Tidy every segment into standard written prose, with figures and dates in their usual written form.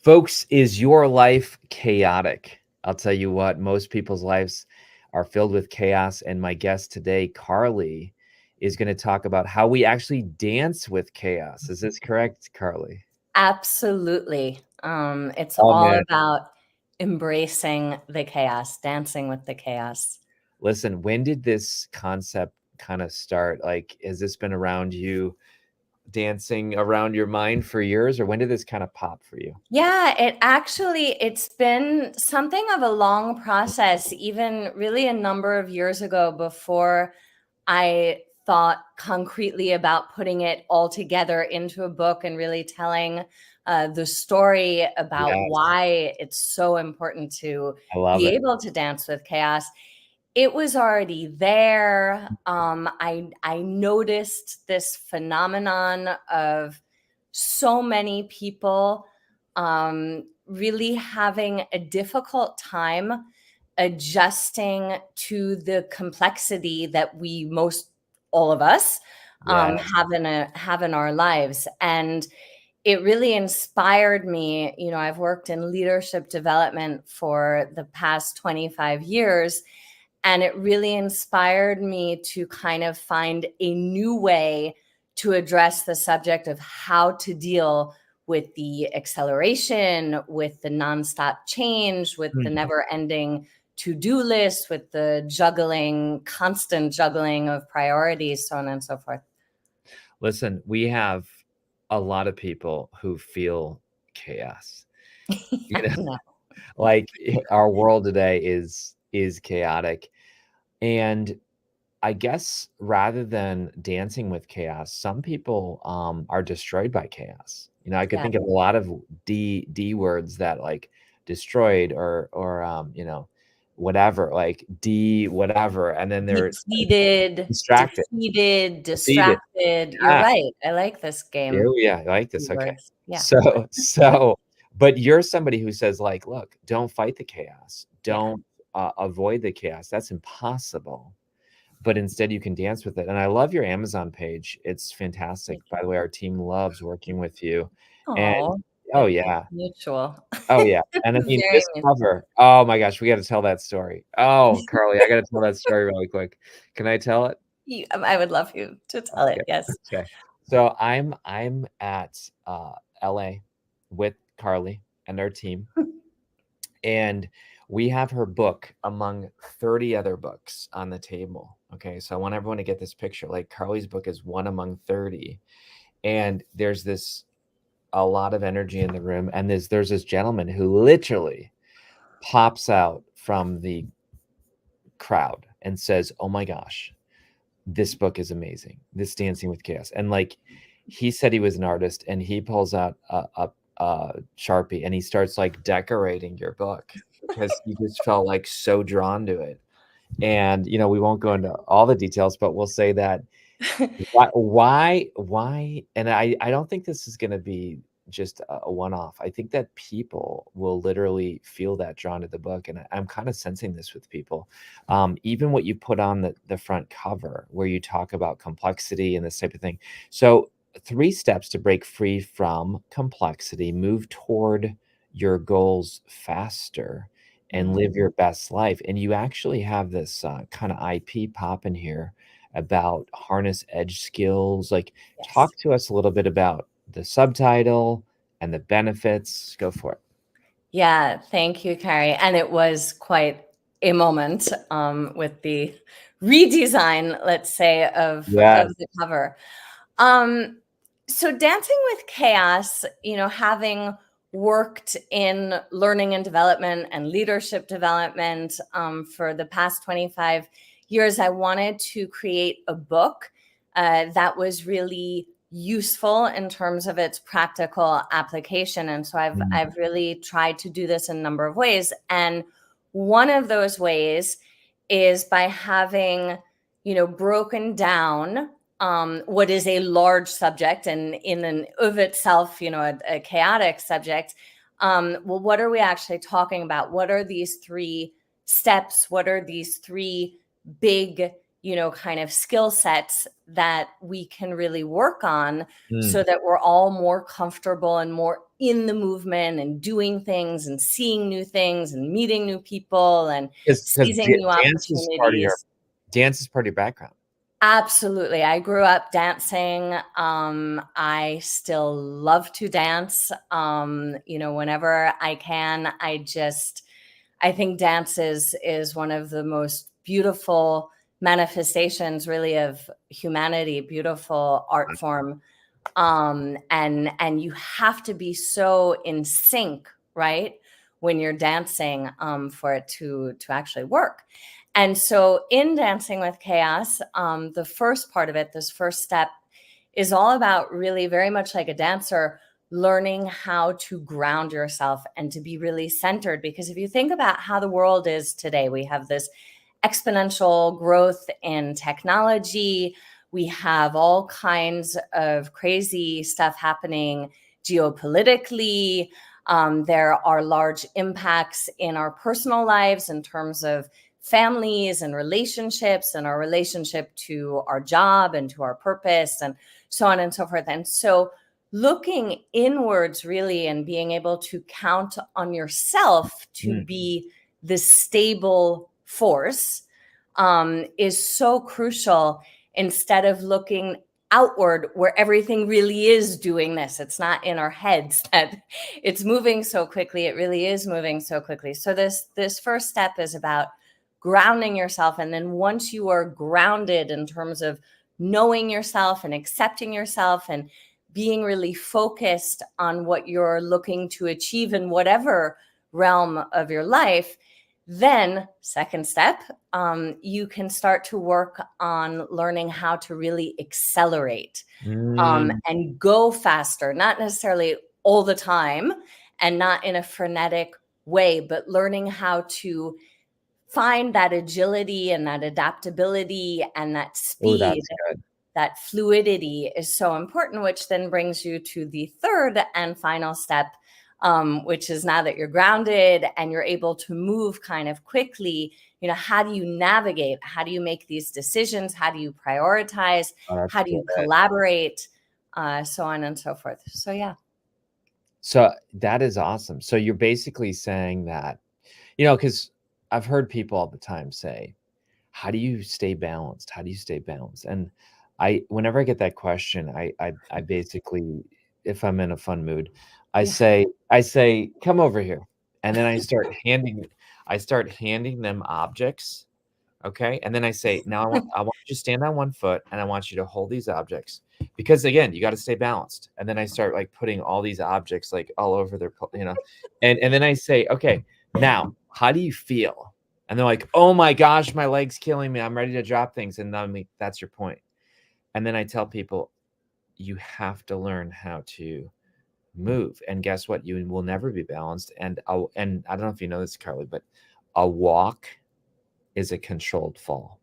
Folks, is your life chaotic? I'll tell you what, most people's lives are filled with chaos. And my guest today, Carly, is going to talk about how we actually dance with chaos. Is this correct, Carly? Absolutely. It's Oh, all man. about embracing the chaos, dancing with the chaos. Listen, when did this concept kind of start? Like, has this been around you, dancing around your mind for years, or when did this kind of pop for you? Yeah, it's been something of a long process, even really a number of years ago before I thought concretely about putting it all together into a book and really telling the story about Yes, why it's so important to I love be it. able to dance with chaos. It was already there. I noticed this phenomenon of so many people really having a difficult time adjusting to the complexity that we all of us Yes. have in our lives. And it really inspired me. I've worked in leadership development for the past 25 years, and it really inspired me to kind of find a new way to address the subject of how to deal with the acceleration, with the nonstop change, with the Mhm. never ending to-do list, with the constant juggling of priorities, so on and so forth. Listen, we have a lot of people who feel chaos. You I know, know. like our world today is chaotic. And I guess rather than dancing with chaos, some people are destroyed by chaos. I could Yeah. think of a lot of D words that like destroyed or whatever, like D whatever, and then they're distracted. Defeated. Distracted. You're Ah, right. I like this game. yeah, I like this. Okay. Keywords. Yeah. So, but you're somebody who says, like, look, don't fight the chaos. Yeah. Don't avoid the chaos. That's impossible. But instead, you can dance with it. And I love your Amazon page. It's fantastic. Thank By the way, our team loves working with you. you. And Oh, oh, it's yeah. mutual. Oh, yeah. And I mean, Very this mutual. cover, oh my gosh, we got to tell that story. Oh, Carly, I got to tell that story really quick. Can I tell it? I would love you to tell Okay. it. Yes. Okay. So I'm at LA with Carly and our team, and we have her book among 30 other books on the table. Okay. So I want everyone to get this picture. Like Carly's book is one among 30. And there's a lot of energy in the room. And there's this gentleman who literally pops out from the crowd and says, "Oh my gosh, this book is amazing. This Dancing with Chaos." And like he said he was an artist, and he pulls out a Sharpie and he starts like decorating your book because he just felt like so drawn to it. And we won't go into all the details, but we'll say that why and I don't think this is going to be just a one-off. I think that people will literally feel that drawn to the book, and I'm kind of sensing this with people. Even what you put on the front cover, where you talk about complexity and this type of thing. So 3 steps to break free from complexity, move toward your goals faster, and Mm, live your best life. And you actually have this kind of IP pop in here about harness edge skills. Like, yes. talk to us a little bit about the subtitle and the benefits. Go for it. Yeah. Thank you, Kary. And it was quite a moment with the redesign, let's say, Yes. of the cover. Um, so Dancing with Chaos, having worked in learning and development and leadership development for the past 25 years, I wanted to create a book that was really useful in terms of its practical application. And so Mm, I've really tried to do this in a number of ways. And one of those ways is by having, broken down what is a large subject and in and of itself, a chaotic subject. Well, what are we actually talking about? What are these 3 steps? What are these 3 big, kind of skill sets that we can really work on so mm, that we're all more comfortable and more in the movement and doing things and seeing new things and meeting new people and Because seizing new dance is part of your opportunities. background. Absolutely. I grew up dancing. I still love to dance. Whenever I can, I think dance is one of the most beautiful manifestations really of humanity, beautiful art form. And you have to be so in sync, right, when you're dancing, for it to actually work. And so in Dancing with Chaos, the first part of it, this first step, is all about really very much like a dancer, learning how to ground yourself and to be really centered. Because if you think about how the world is today, we have this exponential growth in technology. We have all kinds of crazy stuff happening geopolitically. There are large impacts in our personal lives in terms of families and relationships and our relationship to our job and to our purpose and so on and so forth. And so looking inwards really and being able to count on yourself to be the stable force is so crucial, instead of looking outward where everything really is doing this. It's not in our heads that it's moving so quickly. It really is moving so quickly. So this first step is about grounding yourself. And then once you are grounded in terms of knowing yourself and accepting yourself and being really focused on what you're looking to achieve in whatever realm of your life, then second step, you can start to work on learning how to really accelerate and go faster, not necessarily all the time and not in a frenetic way, but learning how to find that agility and that adaptability and that Oh, speed. that's good. That fluidity is so important, which then brings you to the third and final step, which is now that you're grounded and you're able to move kind of quickly, how do you navigate? How do you make these decisions? How do you prioritize? Oh, that's How do you good. collaborate? So on and so forth. So, yeah. So that is awesome. So you're basically saying that, because I've heard people all the time say, how do you stay balanced? How do you stay balanced? And whenever I get that question, I basically, if I'm in a fun mood, I say, come over here. And then I start handing them objects. Okay. And then I say, now I want you to stand on one foot and I want you to hold these objects, because again, you got to stay balanced. And then I start like putting all these objects like all over their, and then I say, okay, now how do you feel? And they're like, oh my gosh, my leg's killing me. I'm ready to drop things. And I'm like, that's your point. And then I tell people, you have to learn how to move. And guess what? You will never be balanced. And I don't know if you know this, Carly, but a walk is a controlled fall.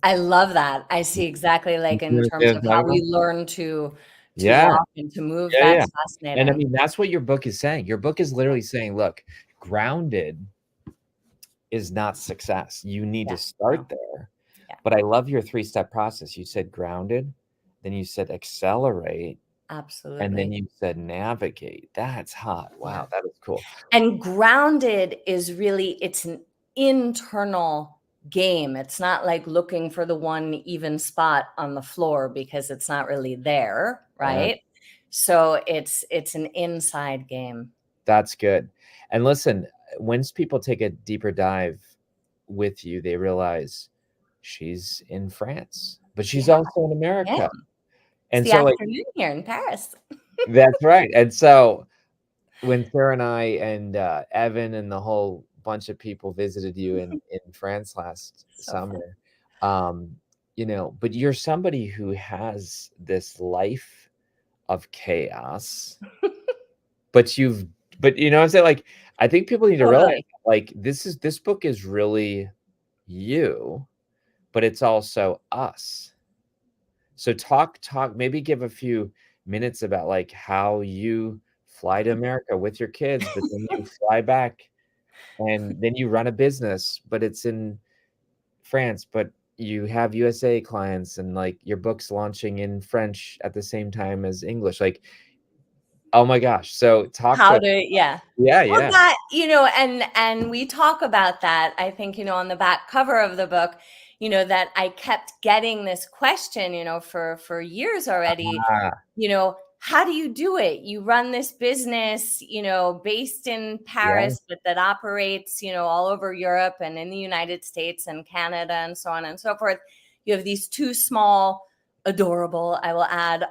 I love that. I see exactly, like in terms of how we learn to Yeah. walk and to move. Yeah. That's And I fascinating. mean, that's what your book is saying. Your book is literally saying, look, grounded is not success. You need to start there. Yeah. But I love your 3-step process. You said grounded, then you said accelerate, Absolutely. and then you said navigate. That's hot. Wow, that is cool. And grounded is really, it's an internal game. It's not like looking for the one even spot on the floor because it's not really there, right? So it's an inside game. That's good. And listen, once people take a deeper dive with you, they realize she's in France, but she's also in America. Yeah. And It's the so like, afternoon here in Paris. that's right. And so when Sarah and I and Evan and the whole bunch of people visited you in France last summer, but you're somebody who has this life of chaos, but you know what I'm saying? Like, I think people need to realize, like, this book is really you, but it's also us. So talk, maybe give a few minutes about like how you fly to America with your kids, but then you fly back and then you run a business, but it's in France, but you have USA clients and like your book's launching in French at the same time as English. Like, Oh my gosh. So talk to How us. to, yeah. Yeah, Well, yeah. that, and we talk about that, I think, on the back cover of the book, that I kept getting this question, for years already, Ah, how do you do it? You run this business, based in yeah, Paris, but that operates, all over Europe and in the United States and Canada and so on and so forth. You have these two small, adorable, I will add,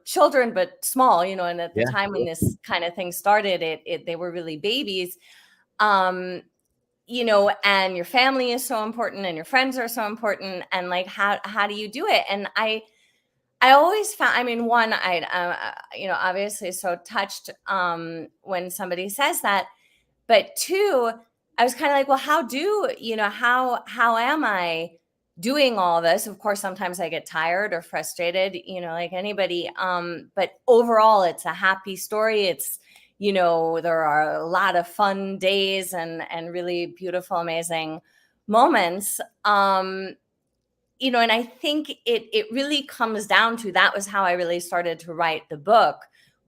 children, but small, and at the yeah, time when this kind of thing started, they were really babies. Um, and your family is so important and your friends are so important. And like, how do you do it? And I always found, I mean, one, obviously so touched when somebody says that, but two, I was kind of like, well, how am I doing all this? Of course, sometimes I get tired or frustrated, like anybody. But overall, it's a happy story. It's, there are a lot of fun days and really beautiful, amazing moments. And I think it really comes down to, that was how I really started to write the book,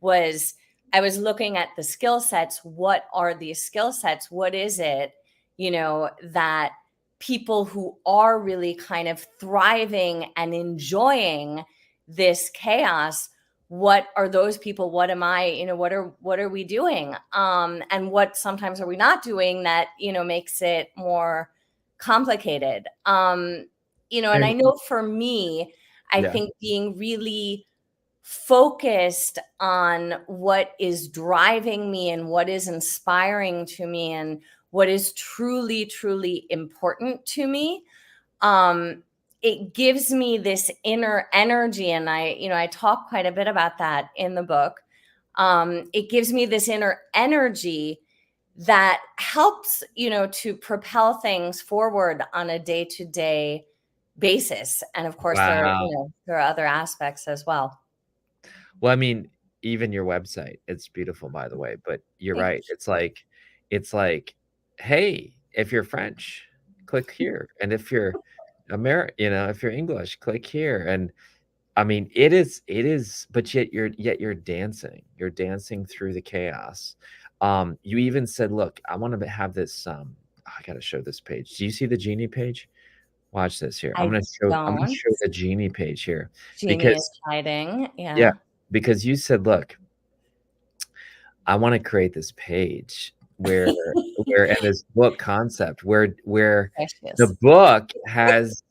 was I was looking at the skill sets. What are these skill sets? What is it, that people who are really kind of thriving and enjoying this chaos, what are those people? What am I, what are we doing? And what sometimes are we not doing that, makes it more complicated? And I and know for me, I yeah, think being really focused on what is driving me and what is inspiring to me and what is truly, truly important to me, it gives me this inner energy. And I talk quite a bit about that in the book. It gives me this inner energy that helps, to propel things forward on a day-to-day basis. And of course, wow. there are other aspects as well. Well, I mean, even your website, it's beautiful, by the way, but you're Thank right. It's like, hey, if you're French, click here. And if you're if you're English, click here. And I mean, it is, but yet you're dancing. You're dancing through the chaos. You even said, look, I want to have this, I gotta show this page. Do you see the genie page? Watch this here. I'm I gonna show I'm gonna don't. show the genie page here Genie is because hiding. yeah, Yeah. because you said, look, I want to create this page where and this book concept where the Precious. book has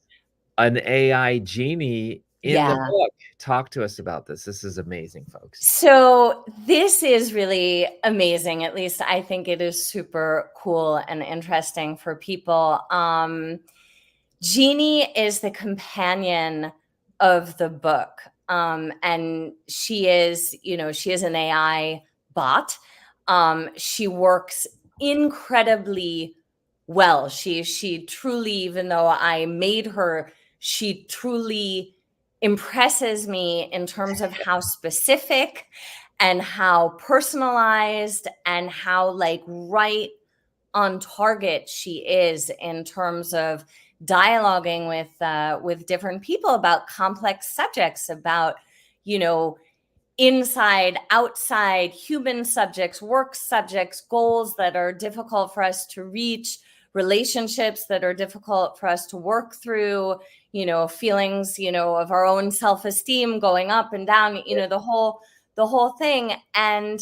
an AI genie in the Yeah. book. Talk to us about this. This is amazing, folks. So this is really amazing. At least I think it is super cool and interesting for people. Jeannie is the companion of the book. And she is an AI bot. She works incredibly well. She truly, even though I made her, she truly impresses me in terms of how specific and how personalized and how like right on target she is in terms of dialoguing with different people about complex subjects, about you know inside, outside, human subjects, work subjects, goals that are difficult for us to reach, relationships that are difficult for us to work through, feelings, of our own self-esteem going up and down, the whole thing. And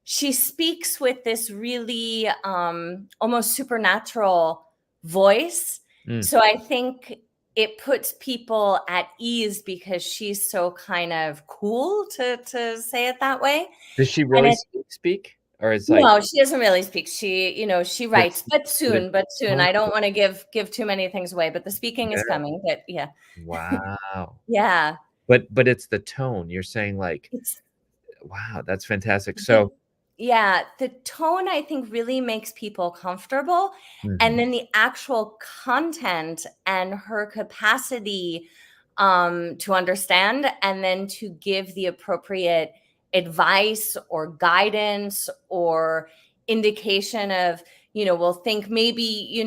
she speaks with this really almost supernatural voice. Mm. So I think it puts people at ease because she's so kind of cool, to say it that way. Does she And really it speak? Or it's like no, she doesn't really speak. She the writes, but the soon. tone I don't want to give too many things away, but the speaking is yeah. coming. But yeah. Wow. Yeah. But it's the tone. You're saying like, It's wow, that's fantastic. the So Yeah, the tone I think really makes people comfortable. And mhm. then the actual content and her capacity to understand and then to give the appropriate advice or guidance or indication of, we'll think maybe,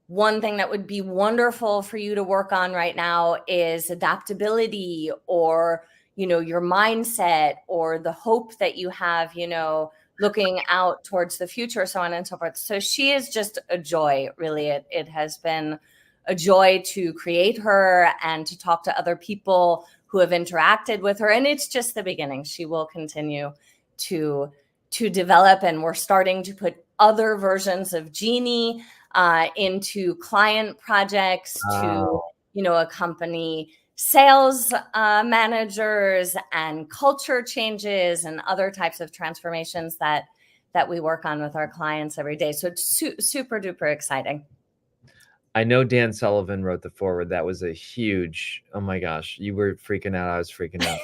one thing that would be wonderful for you to work on right now is adaptability or your mindset or the hope that you have, looking out towards the future, so on and so forth. So she is just a joy, really. It has been a joy to create her and to talk to other people who have interacted with her. And it's just the beginning. She will continue to develop, and we're starting to put other versions of Jeannie into client projects to, accompany sales managers and culture changes and other types of transformations that we work on with our clients every day. So it's super duper exciting. I know Dan Sullivan wrote the foreword. That was a huge, oh my gosh, you were freaking out. I was freaking out.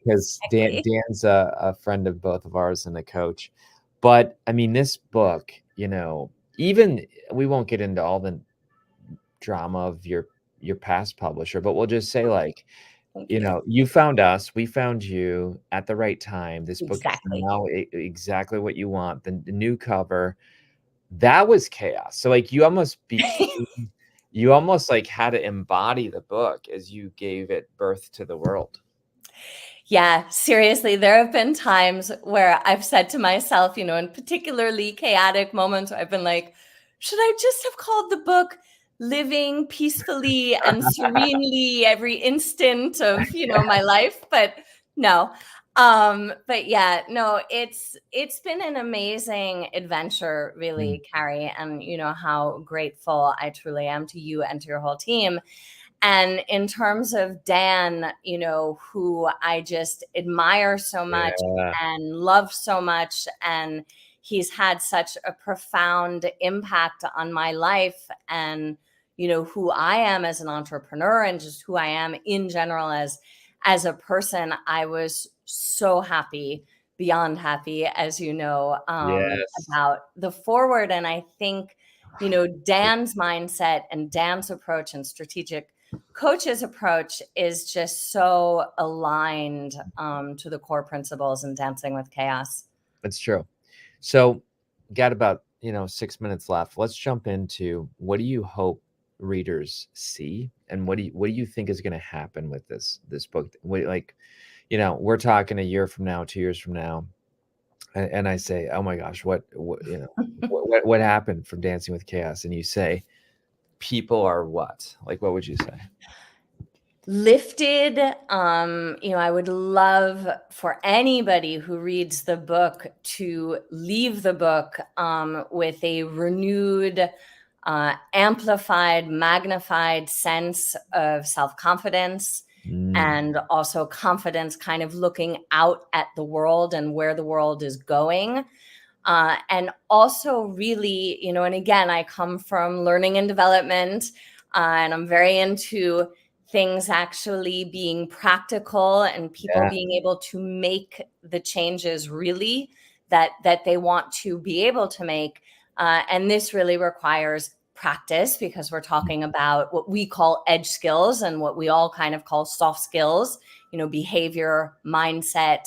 Because Dan's a friend of both of ours and a coach. But I mean, this book, even we won't get into all the drama of your past publisher, but we'll just say, like, you found us, we found you at the right time. This book is now exactly what you want. The new cover, that was chaos. So like you almost like had to embody the book as you gave it birth to the world. Yeah, seriously, there have been times where I've said to myself, in particularly chaotic moments, where I've been like, should I just have called the book Living Peacefully and Serenely Every Instant of, my life? But no. But yeah, no, it's been an amazing adventure, really, Kary, and how grateful I truly am to you and to your whole team. And in terms of Dan, who I just admire so much and love so much, and he's had such a profound impact on my life and, who I am as an entrepreneur and just who I am in general as a person. I was so happy, beyond happy, as you know, about the forward. And I think, Dan's mindset and Dan's approach and strategic coach's approach is just so aligned to the core principles in Dancing with Chaos. That's true. So got about 6 minutes left. Let's jump into, what do you hope readers see, and what do you think is going to happen with this book? We're talking a year from now, 2 years from now, and I say, oh my gosh, what what happened from Dancing with Chaos? And you say, people are what? Like, what would you say? Lifted. I would love for anybody who reads the book to leave the book with a renewed, amplified, magnified sense of self-confidence, and also confidence, kind of looking out at the world and where the world is going. And also really, and again, I come from learning and development, and I'm very into things actually being practical and people being able to make the changes really that they want to be able to make. And this really requires practice, because we're talking about what we call edge skills and what we all kind of call soft skills, behavior, mindset.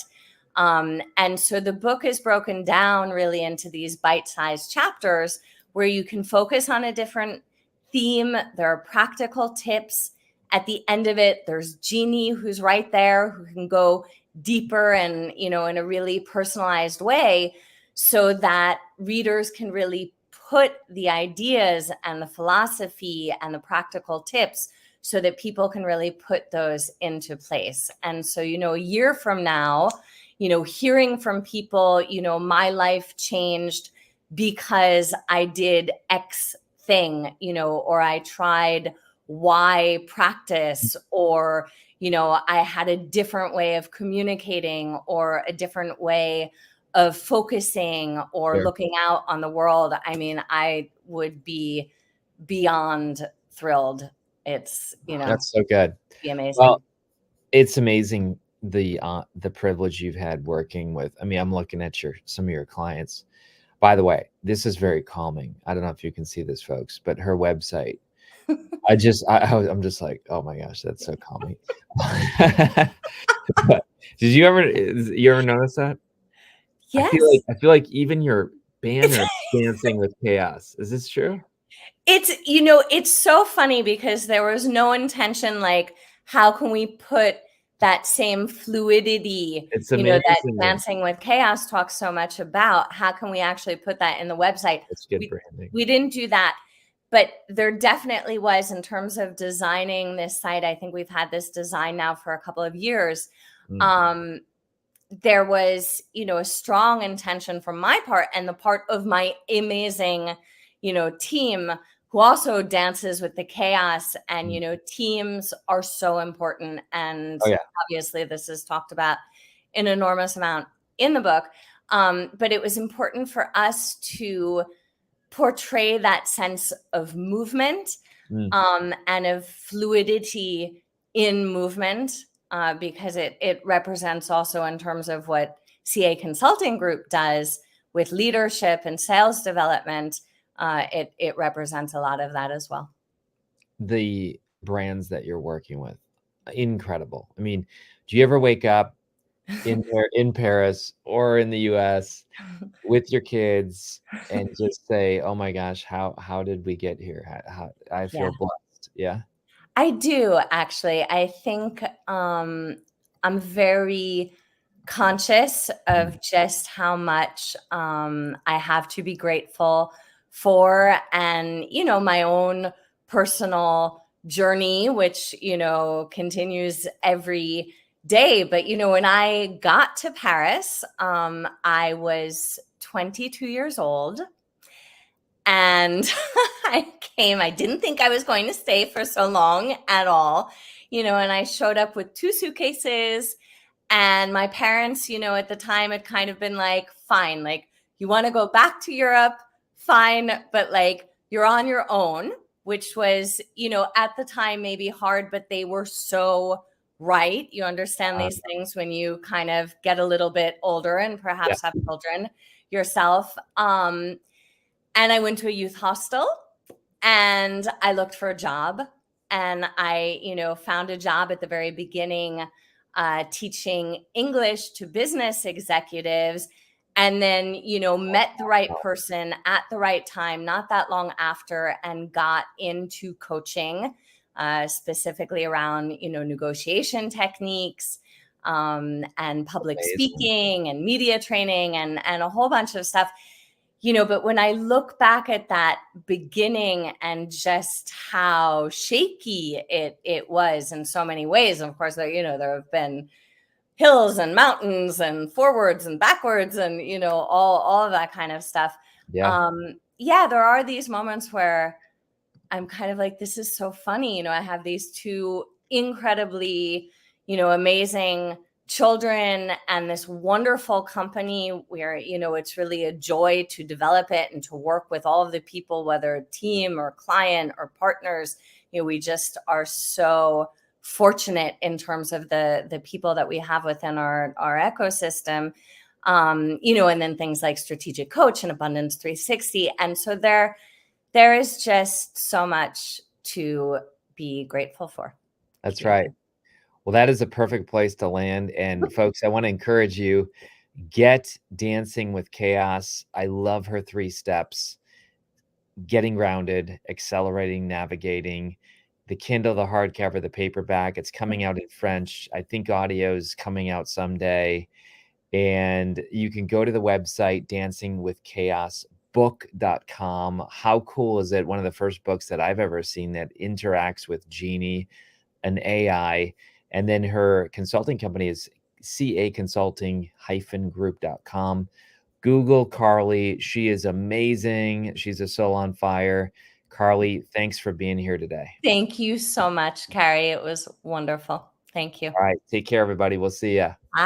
And so the book is broken down really into these bite-sized chapters where you can focus on a different theme. There are practical tips. At the end of it, there's Jeannie, who's right there, who can go deeper and, in a really personalized way, so that readers can really put the ideas and the philosophy and the practical tips so that people can really put those into place. And so, a year from now, hearing from people, my life changed because I did X thing, or I tried Y practice, or, I had a different way of communicating, or a different way of focusing, or looking out on the world. I mean, I would be beyond thrilled. It's, that's so good. Be amazing. Well, it's amazing the privilege you've had working with. I mean, I'm looking at some of your clients. By the way, this is very calming. I don't know if you can see this, folks, but her website, I'm just like, oh my gosh, that's so calming. Did you ever notice that? Yes. I feel like even your banner, Dancing with Chaos. Is this true? It's, it's so funny because there was no intention, like, how can we put that same fluidity, It's that amazing. Dancing with Chaos talks so much about. How can we actually put that in the website? It's good branding. We didn't do that, but there definitely was, in terms of designing this site. I think we've had this design now for a couple of years. There was, a strong intention from my part and the part of my amazing, team, who also dances with the chaos. And, teams are so important. And obviously this is talked about an enormous amount in the book. But it was important for us to portray that sense of movement and of fluidity in movement, because it represents also, in terms of what CA Consulting Group does with leadership and sales development, it represents a lot of that as well. The brands that you're working with, incredible. I mean, do you ever wake up in Paris or in the US with your kids and just say, "Oh my gosh, how did we get here? How I feel blessed." Yeah. I do, actually. I think I'm very conscious of just how much I have to be grateful for, and my own personal journey, which continues every day. But when I got to Paris, I was 22 years old. And I didn't think I was going to stay for so long at all, and I showed up with 2 suitcases, and my parents, at the time had kind of been like, fine, like, you want to go back to Europe, fine, but like, you're on your own, which was, at the time maybe hard, but they were so right. You understand these things when you kind of get a little bit older and perhaps have children yourself. And I went to a youth hostel, and I looked for a job, and I, found a job at the very beginning, teaching English to business executives, and then, met the right person at the right time, not that long after, and got into coaching, specifically around, negotiation techniques, and public speaking and media training and a whole bunch of stuff. But when I look back at that beginning and just how shaky it was in so many ways, of course, there have been hills and mountains and forwards and backwards and, all of that kind of stuff. There are these moments where I'm kind of like, this is so funny. I have these 2 incredibly, amazing children and this wonderful company where, it's really a joy to develop it and to work with all of the people, whether team or client or partners. We just are so fortunate in terms of the people that we have within our ecosystem, and then things like Strategic Coach and Abundance 360. And so there is just so much to be grateful for. That's right. Well, that is a perfect place to land. And folks, I want to encourage you, get Dancing with Chaos. I love her 3 steps: getting grounded, accelerating, navigating. The Kindle, the hardcover, the paperback. It's coming out in French. I think audio is coming out someday. And you can go to the website, dancingwithchaosbook.com. How cool is it? One of the first books that I've ever seen that interacts with Genie, an AI. And then her consulting company is caconsulting-group.com. Google Carly. She is amazing. She's a soul on fire. Carly, thanks for being here today. Thank you so much, Kary. It was wonderful. Thank you. All right. Take care, everybody. We'll see ya.